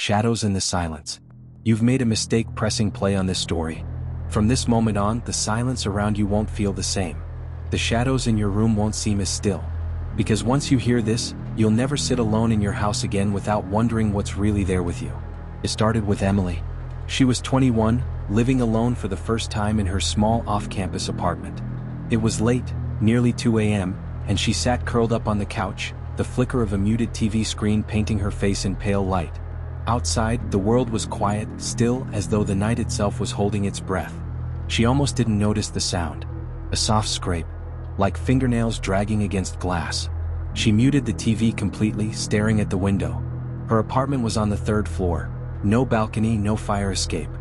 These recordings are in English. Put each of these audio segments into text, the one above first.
shadows in the silence. You've made a mistake pressing play on this story. From this moment on, the silence around you won't feel the same. The shadows in your room won't seem as still. Because once you hear this, you'll never sit alone in your house again without wondering what's really there with you. It started with Emily. She was 21, living alone for the first time in her small off-campus apartment. It was late, nearly 2 a.m., and she sat curled up on the couch, the flicker of a muted TV screen painting her face in pale light. Outside, the world was quiet, still, as though the night itself was holding its breath. She almost didn't notice the sound. A soft scrape, like fingernails dragging against glass. She muted the TV completely, staring at the window. Her apartment was on the 3rd floor. No balcony, no fire escape.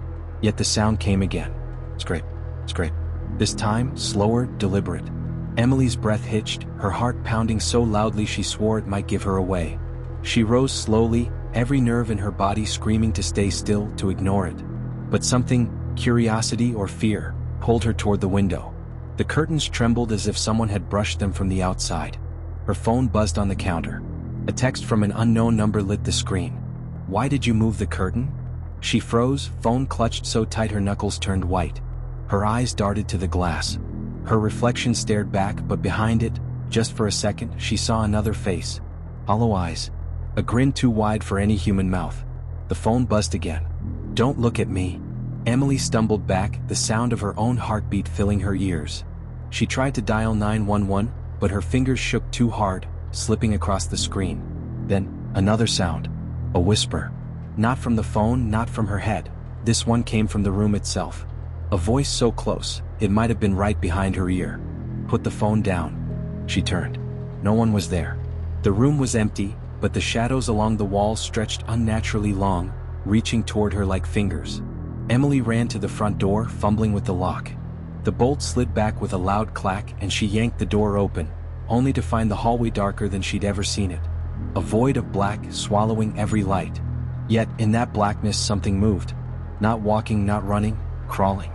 Yet the sound came again. Scrape, scrape. This time, slower, deliberate. Emily's breath hitched, her heart pounding so loudly she swore it might give her away. She rose slowly, every nerve in her body screaming to stay still, to ignore it. But something, curiosity or fear, pulled her toward the window. The curtains trembled as if someone had brushed them from the outside. Her phone buzzed on the counter. A text from an unknown number lit the screen. "Why did you move the curtain?" She froze, phone clutched so tight her knuckles turned white. Her eyes darted to the glass. Her reflection stared back, but behind it, just for a second, she saw another face. Hollow eyes. A grin too wide for any human mouth. The phone buzzed again. "Don't look at me." Emily stumbled back, the sound of her own heartbeat filling her ears. She tried to dial 911, but her fingers shook too hard, slipping across the screen. Then, another sound. A whisper. Not from the phone, not from her head. This one came from the room itself. A voice so close, it might have been right behind her ear. "Put the phone down." She turned. No one was there. The room was empty, but the shadows along the walls stretched unnaturally long, reaching toward her like fingers. Emily ran to the front door, fumbling with the lock. The bolt slid back with a loud clack and she yanked the door open, only to find the hallway darker than she'd ever seen it. A void of black, swallowing every light. Yet, in that blackness something moved. Not walking, not running, crawling.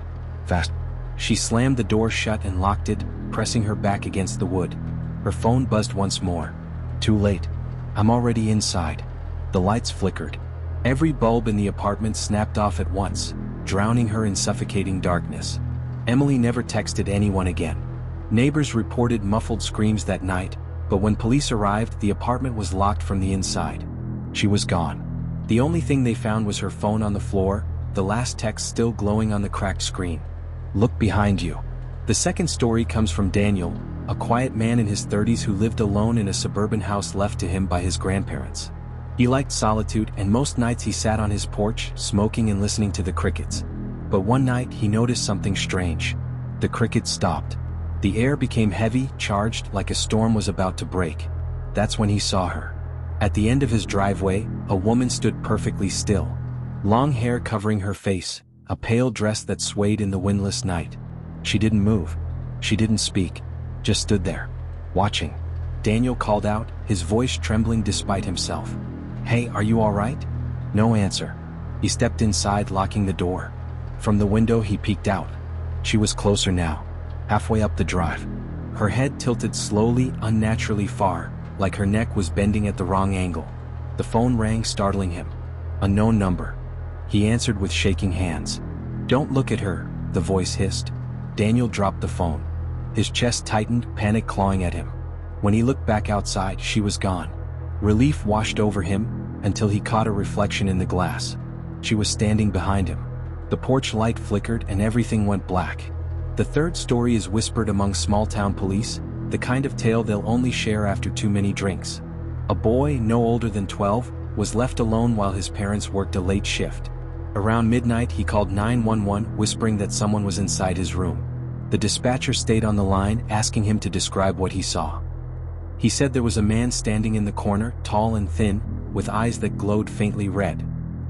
Fast. She slammed the door shut and locked it, pressing her back against the wood. Her phone buzzed once more. Too late. I'm already inside. The lights flickered. Every bulb in the apartment snapped off at once, drowning her in suffocating darkness. Emily never texted anyone again. Neighbors reported muffled screams that night, but when police arrived, the apartment was locked from the inside. She was gone. The only thing they found was her phone on the floor, the last text still glowing on the cracked screen. "Look behind you." The second story comes from Daniel, a quiet man in his 30s who lived alone in a suburban house left to him by his grandparents. He liked solitude, and most nights he sat on his porch, smoking and listening to the crickets. But one night he noticed something strange. The crickets stopped. The air became heavy, charged, like a storm was about to break. That's when he saw her. At the end of his driveway, a woman stood perfectly still. Long hair covering her face, a pale dress that swayed in the windless night. She didn't move. She didn't speak. Just stood there, watching. Daniel called out, his voice trembling despite himself. "Hey, are you all right?" No answer. He stepped inside, locking the door. From the window he peeked out. She was closer now, halfway up the drive. Her head tilted slowly, unnaturally far, like her neck was bending at the wrong angle. The phone rang, startling him. A known number. He answered with shaking hands. "Don't look at her," the voice hissed. Daniel dropped the phone. His chest tightened, panic clawing at him. When he looked back outside, she was gone. Relief washed over him, until he caught a reflection in the glass. She was standing behind him. The porch light flickered and everything went black. The third story is whispered among small-town police, the kind of tale they'll only share after too many drinks. A boy, no older than 12, was left alone while his parents worked a late shift. Around midnight he called 911, whispering that someone was inside his room. The dispatcher stayed on the line, asking him to describe what he saw. He said there was a man standing in the corner, tall and thin, with eyes that glowed faintly red.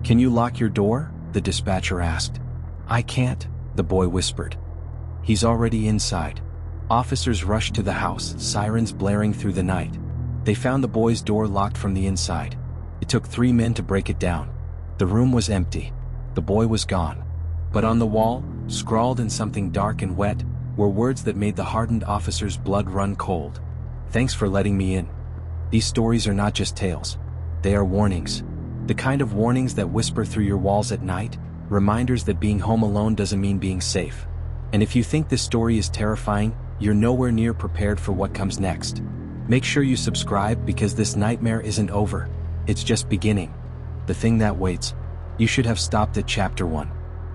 "Can you lock your door?" the dispatcher asked. "I can't," the boy whispered. "He's already inside." Officers rushed to the house, sirens blaring through the night. They found the boy's door locked from the inside. It took 3 men to break it down. The room was empty. The boy was gone. But on the wall, scrawled in something dark and wet, were words that made the hardened officer's blood run cold. "Thanks for letting me in. These stories are not just tales. They are warnings. The kind of warnings that whisper through your walls at night, reminders that being home alone doesn't mean being safe. And if you think this story is terrifying, you're nowhere near prepared for what comes next. Make sure you subscribe because this nightmare isn't over. It's just beginning. The thing that waits. You should have stopped at chapter 1.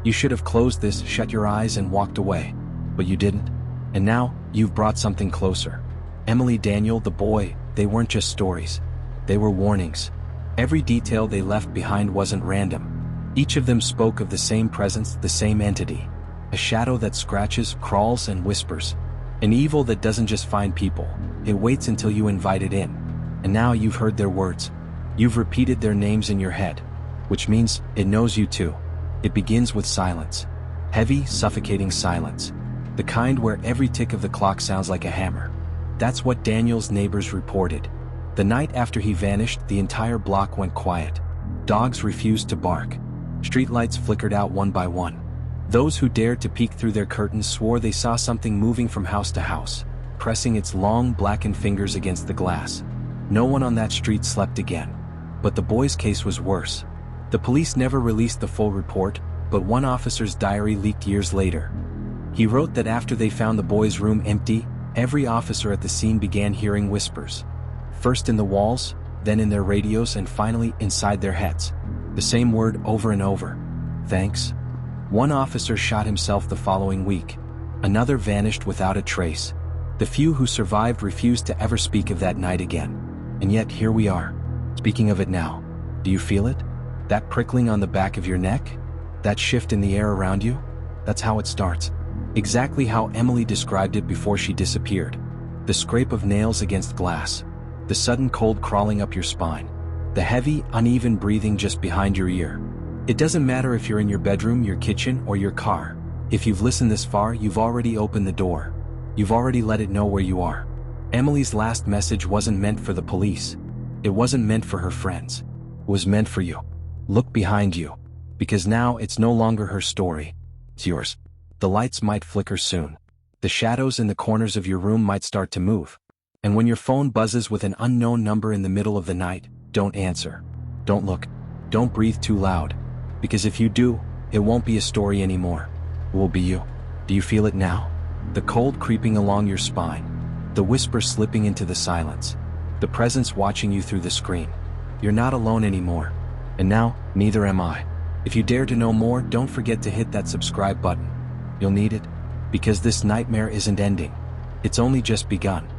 You should have closed this, shut your eyes and walked away. But you didn't. And now, you've brought something closer. Emily, Daniel, the boy, they weren't just stories. They were warnings. Every detail they left behind wasn't random. Each of them spoke of the same presence, the same entity. A shadow that scratches, crawls, and whispers. An evil that doesn't just find people, it waits until you invite it in. And now you've heard their words. You've repeated their names in your head. Which means, it knows you too. It begins with silence. Heavy, suffocating silence. The kind where every tick of the clock sounds like a hammer. That's what Daniel's neighbors reported. The night after he vanished, the entire block went quiet. Dogs refused to bark. Streetlights flickered out one by one. Those who dared to peek through their curtains swore they saw something moving from house to house, pressing its long, blackened fingers against the glass. No one on that street slept again. But the boy's case was worse. The police never released the full report, but one officer's diary leaked years later. He wrote that after they found the boy's room empty, every officer at the scene began hearing whispers. First in the walls, then in their radios, and finally inside their heads. The same word over and over. Thanks. One officer shot himself the following week. Another vanished without a trace. The few who survived refused to ever speak of that night again. And yet here we are, speaking of it now. Do you feel it? That prickling on the back of your neck? That shift in the air around you? That's how it starts. Exactly how Emily described it before she disappeared. The scrape of nails against glass. The sudden cold crawling up your spine. The heavy, uneven breathing just behind your ear. It doesn't matter if you're in your bedroom, your kitchen, or your car. If you've listened this far, you've already opened the door. You've already let it know where you are. Emily's last message wasn't meant for the police. It wasn't meant for her friends. It was meant for you. Look behind you. Because now it's no longer her story. It's yours. The lights might flicker soon. The shadows in the corners of your room might start to move. And when your phone buzzes with an unknown number in the middle of the night, don't answer. Don't look. Don't breathe too loud. Because if you do, it won't be a story anymore. It will be you. Do you feel it now? The cold creeping along your spine. The whisper slipping into the silence. The presence watching you through the screen. You're not alone anymore. And now, neither am I. If you dare to know more, don't forget to hit that subscribe button. You'll need it. Because this nightmare isn't ending. It's only just begun.